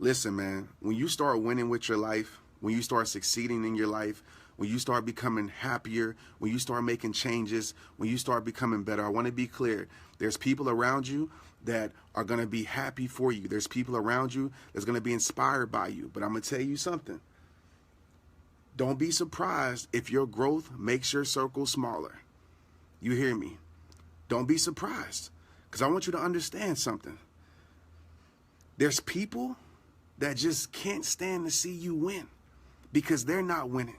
Listen, man, when you start winning with your life, when you start succeeding in your life, when you start becoming happier, when you start making changes, when you start becoming better, I want to be clear. There's people around you that are going to be happy for you. There's people around you that's going to be inspired by you. But I'm going to tell you something. Don't be surprised if your growth makes your circle smaller. You hear me? Don't be surprised, because I want you to understand something. There's people that just can't stand to see you win because they're not winning.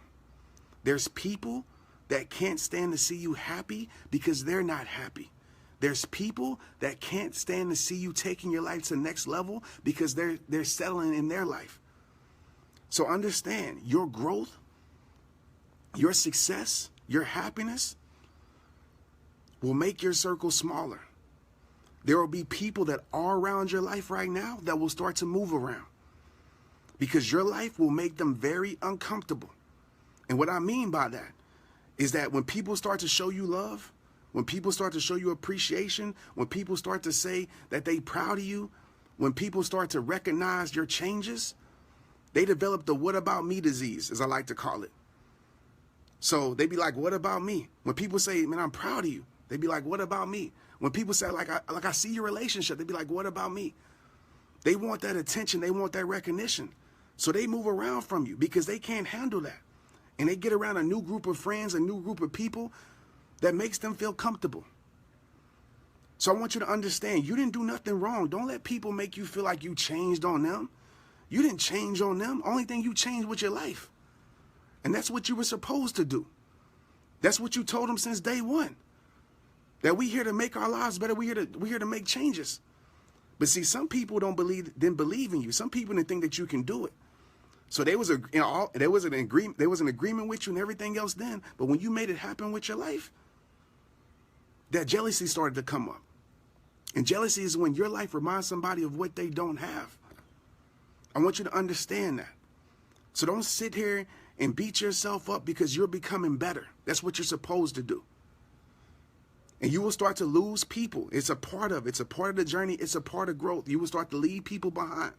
There's people that can't stand to see you happy because they're not happy. There's people that can't stand to see you taking your life to the next level because they're settling in their life. So understand, your growth, your success, your happiness will make your circle smaller. There will be people that are around your life right now that will start to move around because your life will make them very uncomfortable. And what I mean by that is that when people start to show you love, when people start to show you appreciation, when people start to say that they're proud of you, when people start to recognize your changes, they develop the what about me disease, as I like to call it. So they be like, what about me? When people say, man, I'm proud of you, they be like, what about me? When people say, I see your relationship, they be like, what about me? They want that attention. They want that recognition. So they move around from you because they can't handle that. And they get around a new group of friends, a new group of people that makes them feel comfortable. So I want you to understand, you didn't do nothing wrong. Don't let people make you feel like you changed on them. You didn't change on them. Only thing you changed was your life. And that's what you were supposed to do. That's what you told them since day one. That we here to make our lives better. We here to make changes. But see, some people didn't believe in you. Some people didn't think that you can do it. So there was an agreement with you and everything else then. But when you made it happen with your life, that jealousy started to come up. And jealousy is when your life reminds somebody of what they don't have. I want you to understand that. So don't sit here and beat yourself up because you're becoming better. That's what you're supposed to do. And you will start to lose people. It's a part of the journey. It's a part of growth. You will start to leave people behind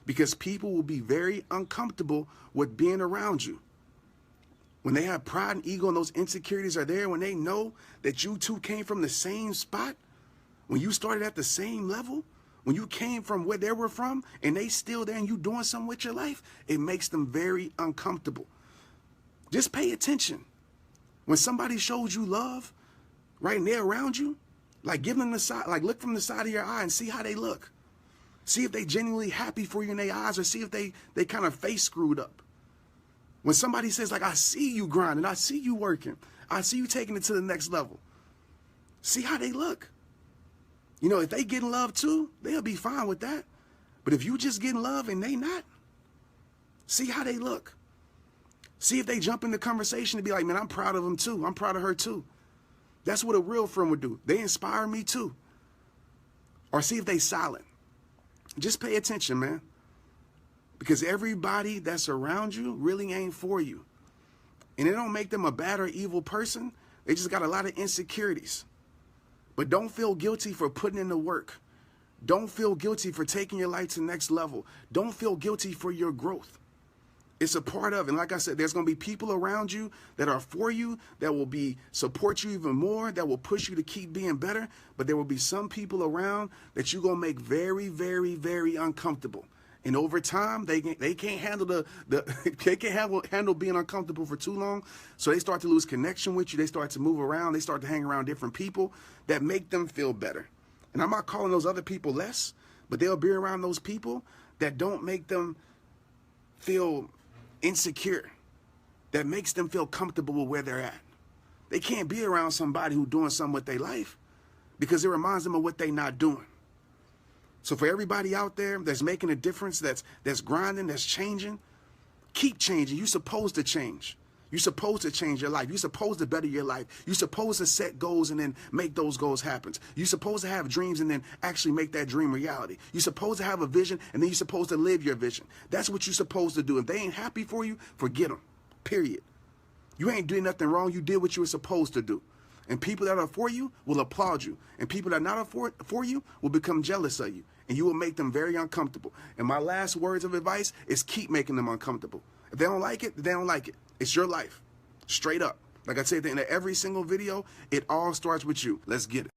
because people will be very uncomfortable with being around you. When they have pride and ego and those insecurities are there, when they know that you two came from the same spot, when you started at the same level, when you came from where they were from and they still there and you doing something with your life, it makes them very uncomfortable. Just pay attention. When somebody shows you love, right, and they're around you, like give them the side, like look from the side of your eye and see how they look. See if they genuinely happy for you in their eyes or see if they kind of face screwed up. When somebody says like, I see you grinding, I see you working, I see you taking it to the next level. See how they look. You know, if they getting love too, they'll be fine with that. But if you just getting love and they not, see how they look. See if they jump in the conversation and be like, man, I'm proud of them too. I'm proud of her too. That's what a real friend would do. They inspire me too. Or see if they silent. Just pay attention, man. Because everybody that's around you really ain't for you. And it don't make them a bad or evil person. They just got a lot of insecurities. But don't feel guilty for putting in the work. Don't feel guilty for taking your life to the next level. Don't feel guilty for your growth. It's a part of, and like I said, there's going to be people around you that are for you, that will support you even more, that will push you to keep being better. But there will be some people around that you're going to make very, very, very uncomfortable. And over time, they can't handle they can't handle being uncomfortable for too long. So they start to lose connection with you. They start to move around. They start to hang around different people that make them feel better. And I'm not calling those other people less, but they'll be around those people that don't make them feel insecure, that makes them feel comfortable with where they're at. They can't be around somebody who's doing something with their life because it reminds them of what they're not doing. So for everybody out there that's making a difference, that's grinding, that's changing, keep changing. You're supposed to change. You're supposed to change your life. You're supposed to better your life. You're supposed to set goals and then make those goals happen. You're supposed to have dreams and then actually make that dream reality. You're supposed to have a vision and then you're supposed to live your vision. That's what you're supposed to do. If they ain't happy for you, forget them. Period. You ain't doing nothing wrong. You did what you were supposed to do. And people that are for you will applaud you. And people that are not for you will become jealous of you. and you will make them very uncomfortable. And my last words of advice is keep making them uncomfortable. If they don't like it, they don't like it. It's your life. Straight up. Like I say at the end of every single video, it all starts with you. Let's get it.